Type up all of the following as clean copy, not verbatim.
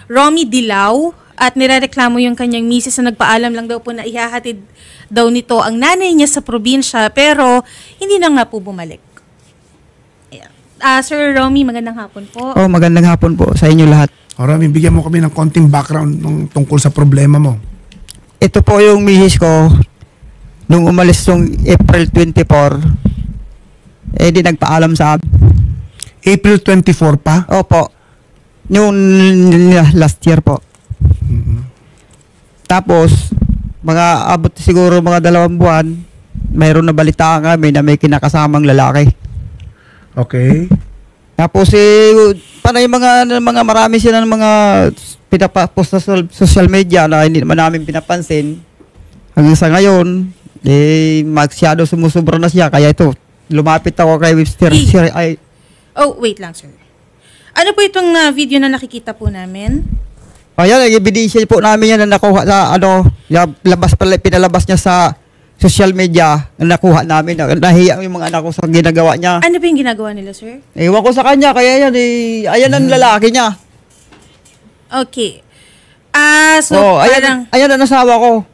Romy Dilaw, at nirereklamo yung kanyang misis na nagpaalam lang daw po na ihahatid daw nito ang nanay niya sa probinsya, pero hindi na nga po bumalik. Sir Romy, magandang hapon po. Oh, magandang hapon po sa inyo lahat. Romy, bigyan mo kami ng konting background tungkol sa problema mo. Ito po yung misis ko nung umalis nung April 24. Di nagpaalam sa amin. April 24 pa? Opo. Yung last year po. Tapos, abot siguro mga 2 buwan, mayroon na balita kami na may kinakasamang lalaki. Okay. Tapos panay mga marami sila ng mga pinapost sa social media na hindi naman namin pinapansin. Hanggang sa ngayon, masyado sumusubra na siya. Kaya ito, lumapit ako kay Mr. Wait lang, sir. Ano po itong video na nakikita po namin? Ayan, ebidensya po namin yan na nakuha sa pinalabas niya sa social media na nakuha namin. Nahiya yung mga anak ko sa ginagawa niya. Ano po yung ginagawa nila, sir? Ewan ko sa kanya, kaya yan, ayan ang lalaki niya. Okay. Ayan ang asawa ko.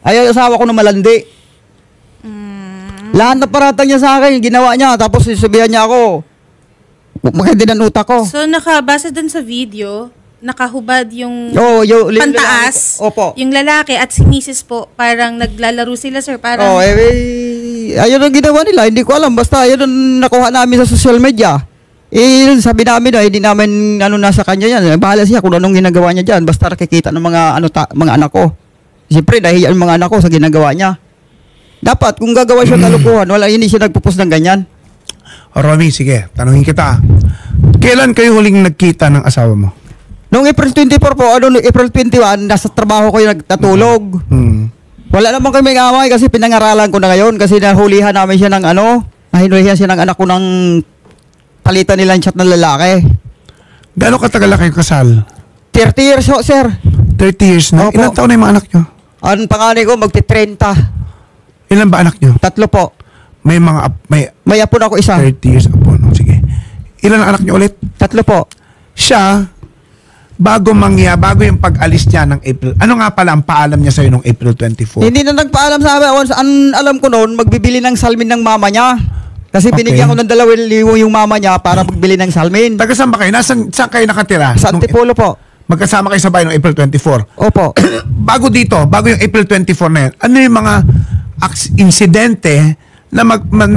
Ayan ang asawa ko na malandi. Lahat na paratang niya sa akin, ginawa niya, tapos sabihan niya ako, maganda ng utak ko. So, base dun sa video, nakahubad yung pantaas, yung lalaki, at si misis po, parang naglalaro sila, sir. Parang... ayun ang ginawa nila, hindi ko alam. Basta ayun ang nakuha namin sa social media. Sabi namin na, hindi namin nasa kanya yan. Bahala siya kung anong ginagawa niya dyan. Basta nakikita ng mga anak ko. Siyempre, nahiya yung mga anak ko sa ginagawa niya. Dapat, kung gagawa siya kalukuhan, hindi siya nagpupos ng ganyan. Romy, sige, tanungin kita. Kailan kayo huling nagkita ng asawa mo? Noong April 24 po, April 21, nasa trabaho ko yung nagtatulog. Wala naman kami away kasi pinangaralan ko na ngayon kasi nahulihan namin siya ng nahinulihan siya ng anak ko ng palitan nilang chat ng lalaki. Gaano katagal na kayo kasal? 30 years ho, sir. 30 years na? Opo. Ilan taon na yung mga anak nyo? Ang panganay ko, magti-30. Ilan ba anak nyo? 3 po. May apo na ako isa. 30 years apo, no? Sige. Ilan ang anak nyo ulit? 3 po. Siya, bago yung pag-alis niya ng April, ano nga pala ang paalam niya sa'yo nung April 24? Hindi na nagpaalam sa amin. Ang alam ko noon, magbibili ng salmin ng mama niya. Kasi binigyan ko ng 2,000 yung mama niya para magbili ng salmin. Taga saan ba kayo? Saan kayo nakatira? Sa Antipolo po. Magkasama kayo sa bahay noong April 24? Opo. bago yung April 24 na yan, ano yung mga insidente na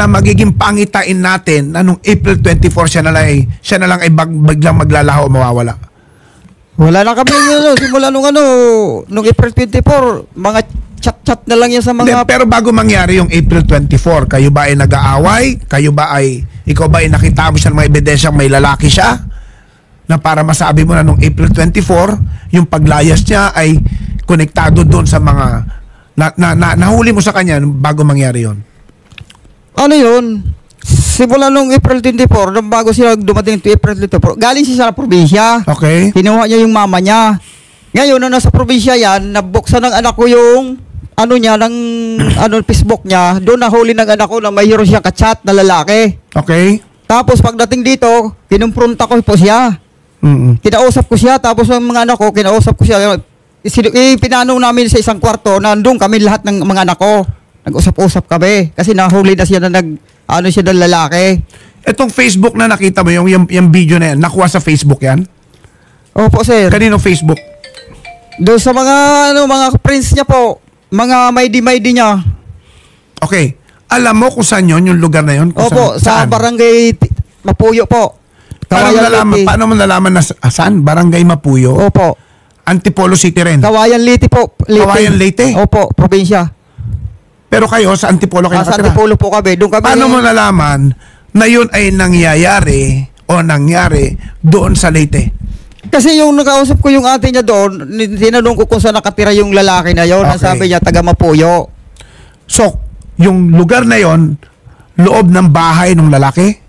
magiging pangitain natin na nung April 24 siya na lang ay biglang maglalaho o mawawala? Wala na kami simula nung April 24, mga chat-chat na lang yan sa mga... Pero bago mangyari yung April 24, kayo ba ay nag-aaway? Ikaw ba ay nakita mo siya ng mga ebidensyang may lalaki siya? Na para masabi mo na nung April 24, yung paglayas niya ay konektado doon sa mga... nahuli mo sa kanya bago mangyari yon. Ano yun? Simula nung April 24, nung bago sila dumating to April 24, galing siya sa probinsya. Okay. Kinuha niya yung mama niya. Ngayon, nung nasa probinsya yan, nabuksan ng anak ko yung Facebook niya. Doon nahuli ng anak ko na mayroon siyang kachat na lalaki. Okay. Tapos pagdating dito, kinumpronta ko po siya. Kinausap ko siya, tapos ang mga anak ko, kinausap ko siya. Pinanong namin sa isang kwarto, nandun kami lahat ng mga anak ko. Nag-usap-usap kami. Kasi nahuli na siya na siya ng lalaki. Itong Facebook na nakita mo, yung video na yan, nakuha sa Facebook yan? Opo, sir. Kanino Facebook? Doon sa mga friends niya po. Mga maydi niya. Okay. Alam mo kung saan yun, yung lugar na yun? Opo, sa barangay Mapuyo po. Paano mo nalaman na saan? Barangay Mapuyo? Opo. Antipolo City rin? Kawayan Leyte po. Kawayan Leyte? Opo, probinsya. Pero kayo, sa Antipolo kayo nakatira? Sa Antipolo po kami. Paano mo nalaman na yun ay nangyari doon sa Leyte? Kasi yung nakausap ko yung ate niya doon, tinanong ko kung saan nakatira yung lalaki na yun. Okay. Sabi niya, taga Mapuyo. So, yung lugar na yon, loob ng bahay ng lalaki?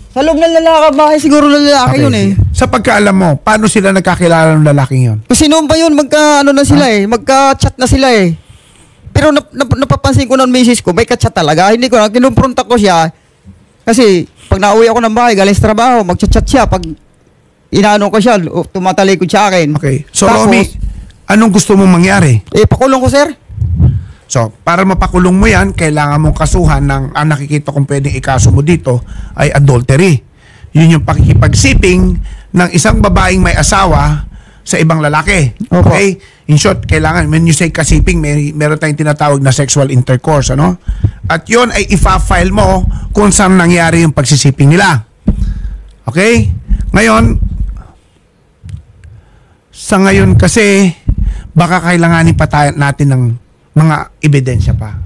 Sa loob ng bahay siguro ng lalaki yun eh. Sa pagkaalam mo, paano sila nagkakilala ng lalaking yun? Kasi noon pa yun, magka-chat na sila eh. Pero napapansin ko ng misis ko, may ka-chat talaga. Hindi ko kinumpronta ko siya. Kasi pag nauwi ako ng bahay, galing sa trabaho, mag-chat siya. Pag inaano ko siya, tumatalikod sa akin. Okay. So, Tapos, Romy, anong gusto mong mangyari? pakulong ko, sir. So, para mapakulong mo yan, kailangan mong kasuhan ng, ang nakikita kong pwedeng ikaso mo dito ay adultery. Yun yung pakikipagsiping ng isang babaeng may asawa sa ibang lalaki. Opo. Okay? In short, kailangan, when you say kasiping, meron tayong tinatawag na sexual intercourse, ano? At yun ay ifa-file mo kung saan nangyari yung pagsisiping nila. Okay? Ngayon, sa ngayon kasi, baka kailanganin pa natin ng mga ebidensya pa.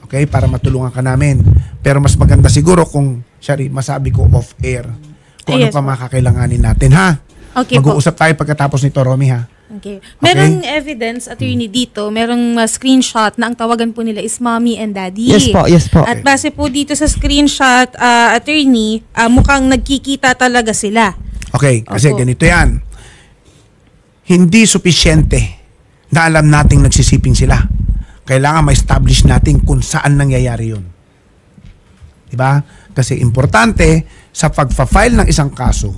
Okay? Para matulungan ka namin. Pero mas maganda siguro kung, Shari, masabi ko off-air kung ano Yes, pa po. makakailanganin natin, ha? Okay po. Mag-uusap tayo pagkatapos nito, Romy, ha? Okay. Merong evidence, attorney, dito, merong screenshot na ang tawagan po nila is mommy and daddy. Yes po, yes po. At base po dito sa screenshot, attorney, mukhang nagkikita talaga sila. Okay, kasi Opo. ganito yan. Hindi supisyente na alam nating nagsisiping sila. Kailangan ma-establish natin kung saan nangyayari yun. Diba? Kasi importante sa pagpa-file ng isang kaso,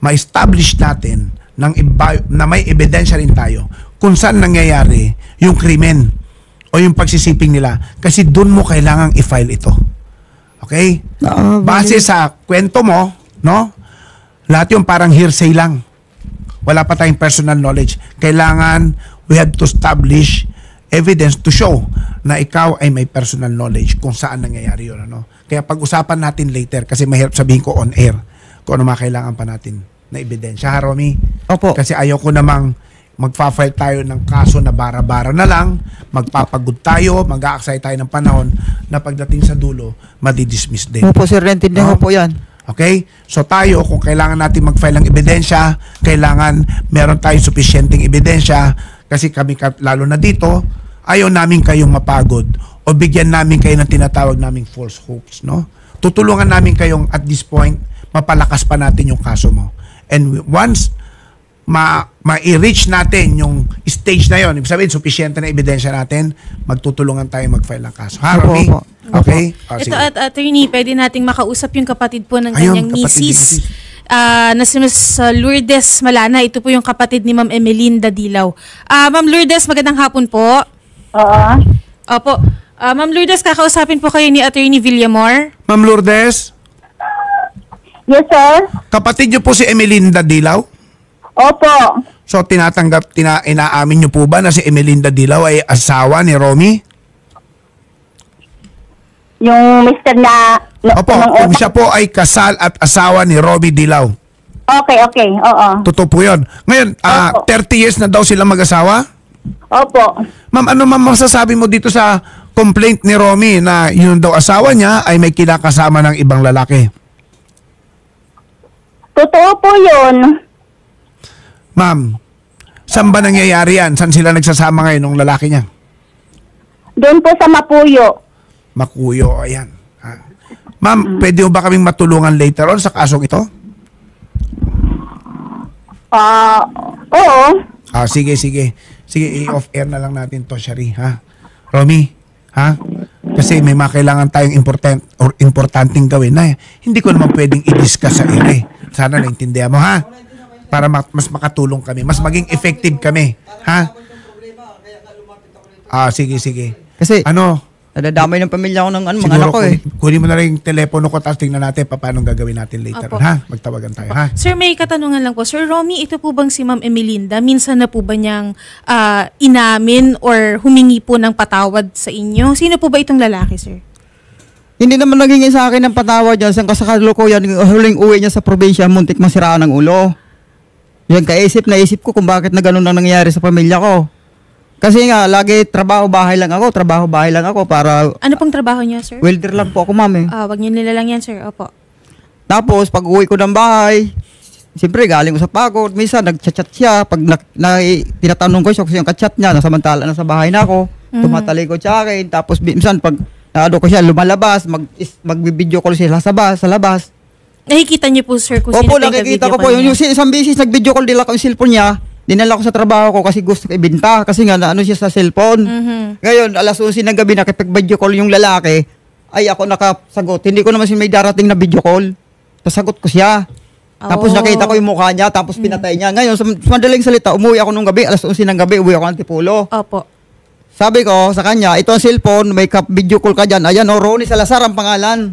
ma-establish natin na may ebidensya rin tayo kung saan nangyayari yung krimen o yung pagsisiping nila. Kasi doon mo kailangang i-file ito. Okay? Base sa kwento mo, no? Lahat yung parang hearsay lang. Wala pa tayong personal knowledge. Kailangan, we have to establish evidence to show na ikaw ay may personal knowledge kung saan nangyayari yun. Ano? Kaya pag-usapan natin later kasi mahirap sabihin ko on air kung ano makailangan pa natin na ebidensya. Ha, Romy? Opo. Kasi ayaw ko namang magpa-file tayo ng kaso na bara-bara na lang, magpapagod tayo, mag-a-excite tayo ng panahon na pagdating sa dulo, madidismiss din. Opo, sir, naintindihan ko po yan. Okay? So tayo, kung kailangan natin mag-file ng ebidensya, kailangan meron tayong sufisyenteng ebidensya kasi kami, lalo na dito, ayaw namin kayong mapagod o bigyan namin kayo ng tinatawag naming false hopes. No? Tutulungan namin kayong at this point, mapalakas pa natin yung kaso mo. And once ma-reach natin yung stage na yon, ibig sabihin, sufisyente na ebidensya natin, magtutulungan tayo mag-file ng kaso. Ha, Opo, Romy? opo. Okay? Ito at attorney, pwede nating makausap yung kapatid po ng Ayun, kanyang kapatid ni misis. Na si Ms. Lourdes Malana. Ito po yung kapatid ni Ma'am Emelinda Dilaw. Ma'am Lourdes, magandang hapon po. Oo. Opo. Ma'am Lourdes, kakausapin po kayo ni Attorney Villamor. Ma'am Lourdes, Yes, sir. kapatid niyo po si Emelinda Dilaw? Opo. So, inaamin niyo po ba na si Emelinda Dilaw ay asawa ni Romy? Yung mister na... Opo, kung siya po ay kasal at asawa ni Romy Dilaw. Okay. Oo. Totoo po yun. Ngayon, Opo. 30 years na daw sila mag-asawa? Opo. Ma'am, ano ma'am masasabi mo dito sa complaint ni Romy na yun daw asawa niya ay may kinakasama ng ibang lalaki? Totoo po yun. Ma'am, saan ba nangyayari yan? Saan sila nagsasama ngayon ng lalaki niya? Doon po sa Mapuyo. Makuyo, ayan. Ha? Ma'am, pwede mo ba kaming matulungan later on sa kasong ito? Oo. Sige. Sige, i-off air na lang natin to, Shari, ha? Romy, ha? Kasi may mga kailangan tayong importanteng gawin na hindi ko naman pwedeng i-discuss sa air. Sana naintindihan mo, ha? Para mas makatulong kami, mas maging effective kami, ha? Sige. Kasi, Ano? nadadamay ng pamilya ko ng mga Siguro anak ko eh. kunin mo na rin yung telepono ko tapos tingnan natin paano gagawin natin later. Opo. Ha? Magtawagan tayo. Ha? Sir, may katanungan lang po. Sir Romy, ito po bang si Ma'am Emelinda? Minsan na po ba niyang inamin or humingi po ng patawad sa inyo? Sino po ba itong lalaki, sir? Hindi naman naging sa akin ng patawad dyan. Sa kasakalukuyan, huling uwi niya sa probinsya, muntik masiraan ng ulo. Yan, naisip ko kung bakit na ganun ang nangyayari sa pamilya ko. Kasi nga, lagi trabaho-bahay lang ako para Ano pong trabaho niya, sir? welder lang po ako, ma'am eh. Wag niyo nilalang yan, sir. Opo. Tapos, pag uwi ko ng bahay, siyempre, galing ko sa pagod. Minsan, nag-chat siya. Pag tinatanong ko siya kasi yung kachat niya, nasamantala na sa bahay na ako, tumatalikod sa akin. Tapos, minsan, pag naado ko siya, lumalabas, magbibideo call siya sa labas. Nakikita niyo po, sir, kung sino Opo, po yung nakikita ka-video ko po. call Yung niya. isang bisis, nag-video call nila ko yung cellphone niya. Dinala ko sa trabaho ko kasi gusto ko ibenta. Kasi nga, naano siya sa cellphone. Ngayon, alas 11 ng gabi, nakipag-video call yung lalaki. Ay, ako nakasagot. Hindi ko naman siya may darating na video call. Sasagot ko siya. Tapos nakita ko yung mukha niya, tapos pinatay niya. Ngayon, sa madaling salita, umuwi ako nung gabi, alas 11 ng gabi, umuwi ako ng Antipolo. Opo. Sabi ko sa kanya, ito ang cellphone, may video call ka dyan. Ayan, Ronnie Salazar ang pangalan.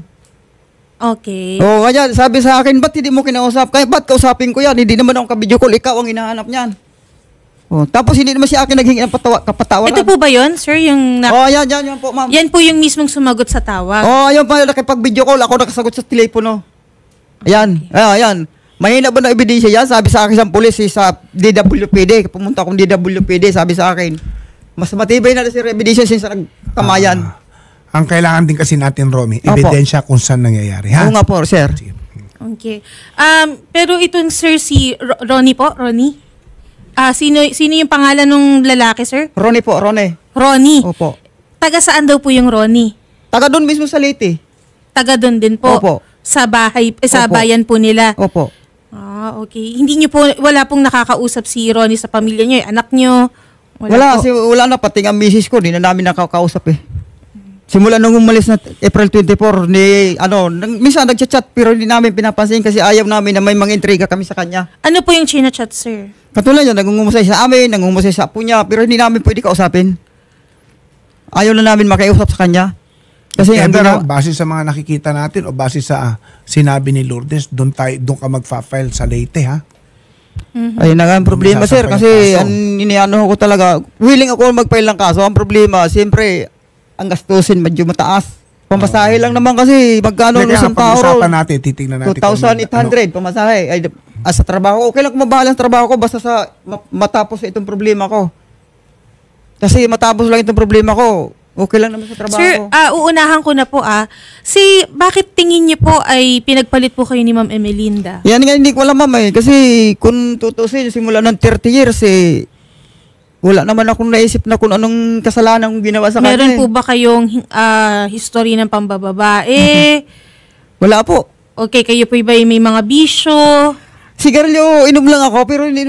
Okay. Oo, kaya sabi sa akin, ba't hindi mo kinausap? Kaya ba't kausapin ko yan? Hindi naman ako ka-video call, ikaw ang hinahanap niyan. Oh, tapos hindi naman siya akin naghingi ng kapatawaran. Ito po ba yun, sir? Yung Oh, yan po, ma'am. Yan po yung mismong sumagot sa tawag. Oh, ayun pa, nakipag-video call, ako nakasagot sa telepono. Ayan, ayan. Mahina ba na ebidensya yan? Sabi sa akin sa pulis, sa DWPD, pumunta akong DWPD, sabi sa akin, mas matibay na si ebidensya sa nagkamayan. Ang kailangan din kasi natin, Romy, Opo. ebidensya kung saan nangyayari, ha? Oo nga po, sir. Sige. Okay. Pero itong sir, si Ronnie po, Ronnie? Sino yung pangalan ng lalaki, sir? Ronnie po, Ronnie. Ronnie. Opo. Taga saan daw po yung Ronnie? Taga doon mismo sa Leyte. Taga doon din po. Opo. Sa bahay, sa Opo. bayan po nila. Opo. Okay. Hindi niyo po, wala pong nakakausap si Ronnie sa pamilya niyo, anak niyo? Wala, po. kasi wala na, pati ang misis ko, di na namin nakakausap eh. Simula nung umalis na April 24, minsan nagchat-chat pero hindi namin pinapansin kasi ayaw namin na may mga intriga kami sa kanya. Ano po yung chinachat, sir? Katulad yan, nangungumusay sa amin, nangungumusay sa apo niya, pero hindi namin pwede kausapin. Ayaw na namin makiusap sa kanya. Kasi Kaya ang base sa mga nakikita natin o base sa sinabi ni Lourdes, doon ka magfa-file sa Leyte, ha? ayun na nga ang problema, sir, Sasampay kasi ang kaso. iniano ko talaga, willing ako mag-file ng kaso. Ang problema, siyempre, ang gastusin medyo mataas. Pamasahe lang naman kasi, magkano Kaya isang tao pag-usapan ron? natin, titignan natin. 2,800 pamasahe. Ay, sa trabaho, okay lang kung mabahala sa trabaho ko basta sa matapos itong problema ko. Kasi matapos lang itong problema ko, okay lang naman sa trabaho Sir, ko. uunahan ko na po bakit tingin niyo po ay pinagpalit po kayo ni Ma'am Emelinda? Yan nga, hindi ko alam, ma'am, eh. Kasi kung tutusin, simula ng 30 years, wala naman akong naisip na kung anong kasalanan kong ginawa sa kanya. Meron po ba kayong history ng pambababae? Wala po. Okay, kayo po ba may mga bisyo? Sigarilyo, inom lang ako, pero hindi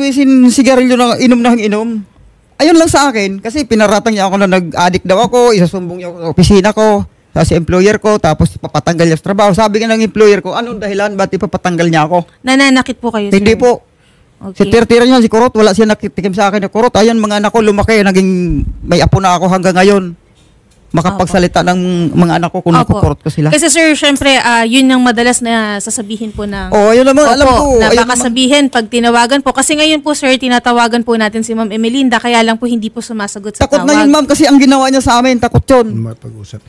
sigarilyo na inom na inom. Ayun lang sa akin, kasi pinaratang niya ako na nag-addict daw ako, isasumbong niya ako sa opisina ko, sa employer ko, tapos papatanggal niya sa trabaho. Sabi nga ng employer ko, anong dahilan, ba't ipapatanggal niya ako? Nananakit po kayo, sir? Hindi po. Si Okay. Tirtira niya, si Kurot, wala siya nakitikim sa akin na Kurot. Ayan, mga anak ko, lumaki, naging may apo na ako hanggang ngayon. Makapagsalita ng mga anak ko kung Opo. nakukurot ko sila. Kasi sir, syempre, yun ang madalas na sasabihin po ng... Oh, ayun naman, alam ko. na Ayun baka naman. sabihin pag tinawagan po. Kasi ngayon po, sir, tinatawagan po natin si Ma'am Emelinda, kaya lang po hindi po sumasagot sa Takot tawag. na yun, ma'am, kasi ang ginawa niya sa amin, takot yun. Mapag-usap.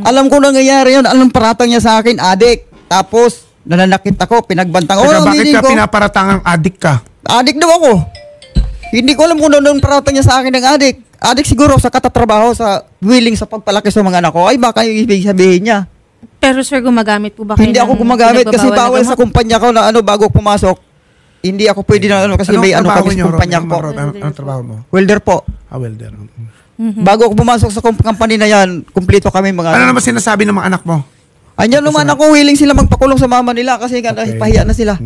Alam ko nangyayari yun. Anong paratang niya sa akin? Adik. Tapos, nananakit ako, pinagbantang. Teka, bakit aminin ka ko. pinaparatangang addict ka? Adik daw ako. Hindi ko alam kung anong paratang niya sa akin ng adik. Adik siguro sa katatrabaho, sa willing sa pagpalaki sa mga anak ko. Ay, baka yung ibig sabihin niya. Pero sir, gumagamit po ba kayo Hindi ako ng gumagamit kasi pinagbabawal na bawal sa gamot? kumpanya ko na bago ako pumasok. Hindi ako pwede na kasi may trabaho kami sa niyo, kumpanya Romy? ko. Anong trabaho mo? Welder po. Welder. Bago ako pumasok sa company na yan, kumpleto kami mga... Ano naman sinasabi ng mga anak mo? Andiyan naman ako, willing sila magpakulong sa mama nila kasi pahiya na sila.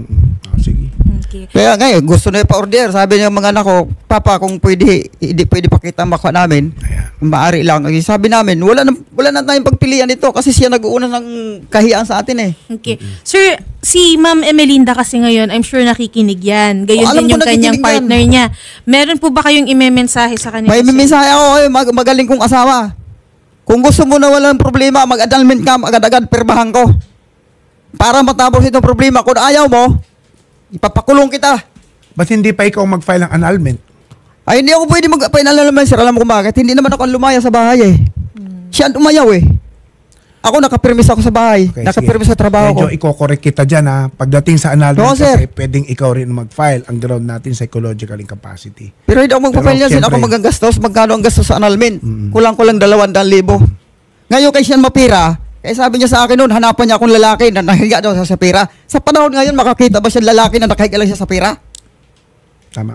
Sige. Okay. Kaya ngayon, gusto na pa-order. Sabi niya mga anak ko, Papa, kung pwede, hindi pwede pakita ang makwa namin. Maari lang. Sabi namin, wala na tayong pagpilian dito kasi siya nag-uuna ng kahiyaan sa atin eh. Okay. Sir, si Ma'am Emelinda kasi ngayon, I'm sure nakikinig yan. Gayon Alam din ko yung kanyang nakikinig yan. partner niya. Meron po ba kayong imemensahe sa kanya? May sir? mensahe ako, magaling kong asawa. Kung gusto mo na walang problema, mag-adalment ka, agad-agad pirmahan ko. Para matapos itong problema. Kung ayaw mo, ipapakulong kita. Ba't hindi pa ikaw mag-file ng annulment? Ay, hindi ako pwede mag-final naman, sir. Alam mo kung bakit? Hindi naman ako lumaya sa bahay eh. Siya ang umayaw eh. Ako nakapirmis ako sa bahay. Nakapirmis sa trabaho ko. Medyo iko-correct kita dyan, ha. Pagdating sa annulment Oo, sir. kasi pwedeng ikaw rin mag-file. Ang ground natin, psychological incapacity. Pero hindi ako magpapile Pero yan. Ako siyempre- magagastos. Magkano ang gastos sa annulment? Kulang-kulang 200,000. Ngayon kay siya mapira, kaya sabi niya sa akin noon, hanapan niya akong lalaki na nakahiga daw sa pira. Sa panahon ngayon, makakita ba siya lalaki na nakahiga lang siya sa pira? Tama.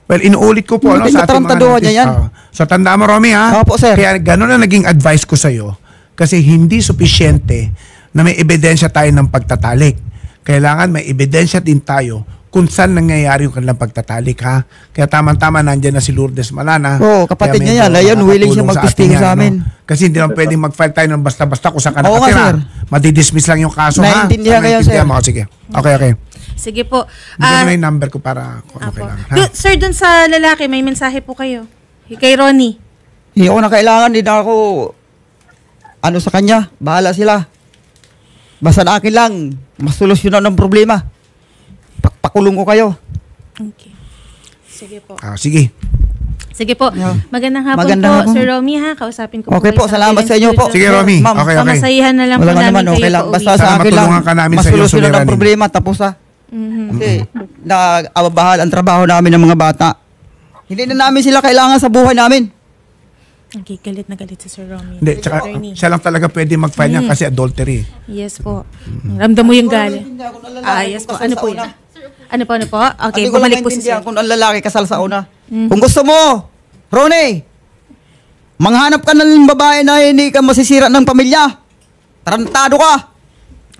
Well, inuulit ko po, Hindi sa ating mga matarantaduhan niya yan. So, tanda mo, Romy, ha? Opo, sir. Kaya gano'n na naging advice ko sa'yo kasi hindi sufisyente na may ebidensya tayo ng pagtatalik. Kailangan may ebidensya din tayo kung saan nangyayari yung kanilang pagtatalik, ha? Kaya tama-tama nandyan na si Lourdes Malana. Oo, kapatid Kaya niya medyo yan. Ayun, willing siya makakatulong magtestigo atin sa yan, amin. Kasi hindi naman pwedeng mag-file tayo ng basta-basta kung saan ka Oo nga, nakatira. sir. Madidismiss lang yung kaso, ha? Naiintindihan ko yan, sir. Mo. Sige. Okay. Sige po. Bigyan mo na yung number ko para kung ano Apo. kailangan. Ha? Sir, dun sa lalaki, may mensahe po kayo. Kay Ronnie. Hindi ako na kailangan, hindi na ako ano sa kanya, bahala sila. Basta na akin lang, masolusyonan ng problema. Pakulong ko kayo. Okay. Sige po. Sige. Sige po. Yeah. Magandang hapon Magandang po, hapon. Sir Romy ha. Kausapin ko Okay po, kayo salamat sa inyo po. Sige, Romy. Ma'am, Okay. Pamasahihan na lang po Wala nga namin naman, kayo okay lang. pauwi. Basta sa Sana akin lang, matulungan ka namin sa iyong masolusyonan ng suliranin. problema, tapos ha. Mhm. Kasi nag-ababahal ang trabaho namin ng mga bata. Hindi na namin sila kailangan sa buhay namin. Okay, galit na galit si Sir Romy. Hindi, tsaka Attorney. siya lang talaga pwede mag-file niya kasi adultery. Yes po. Ramdam mo yung galit. Yes po. Ano po yun? Ano po? Okay, Hindi ko lang bumalik po si Sir. maintindihan kung ang lalaki kasal sa una. Kung gusto mo, Ronnie, manghanap ka ng babae na hindi ka masisira ng pamilya. Tarantado ka.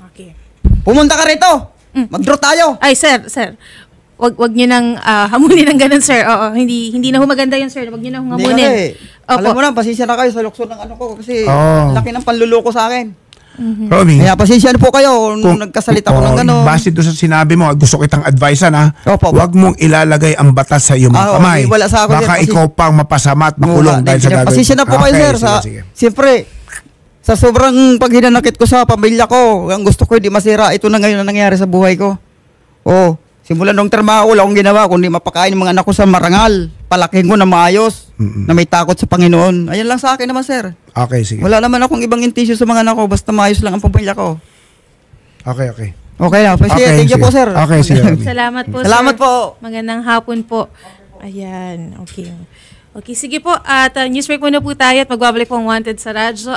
Okay. Pumunta ka rito. Mag-draw tayo. Ay, sir. Wag niyo nang hamunin ng ganun, sir. Oo, hindi na ho maganda yun, sir. Wag niyo nang Hindi hamunin. kasi, alam mo na, pasensya na kayo sa lukso ng ano ko kasi Oo. laki ng panluloko sa akin. Romy, Kaya pasensya na po kayo kung nagkasalita ko ng gano'n. base doon sa sinabi mo, gusto kitang advisean ha. Opo. Huwag mong ilalagay ang batas sa iyong mga Ah, kamay. okay, wala sa akin, Baka sir, ikaw pang mapasama at makulong dahil sa gagawin. Pasensya na po kayo, sir. Sige. Siyempre, sa sobrang paghinanakit ko sa pamilya ko, ang gusto ko hindi masira, ito na ngayon ang nangyayari sa buhay ko. Oh, simulan nung trabaho, wala akong ginawa, kundi mapakain ng mga anak ko sa marangal. Palakihin ko na maayos, na may takot sa Panginoon. Ayan lang sa akin naman, sir. Okay, sige. Wala naman akong ibang intention sa mga anak ko, basta maayos lang ang pamilya ko. Okay. Okay na, thank you sige. po, sir. Okay, sige. Romy. Salamat po, Salamat sir. po. Magandang hapon po. Ayan, okay. Okay, sige po. At newsbreak muna po tayo at magbabalik po ang Wanted sa radyo.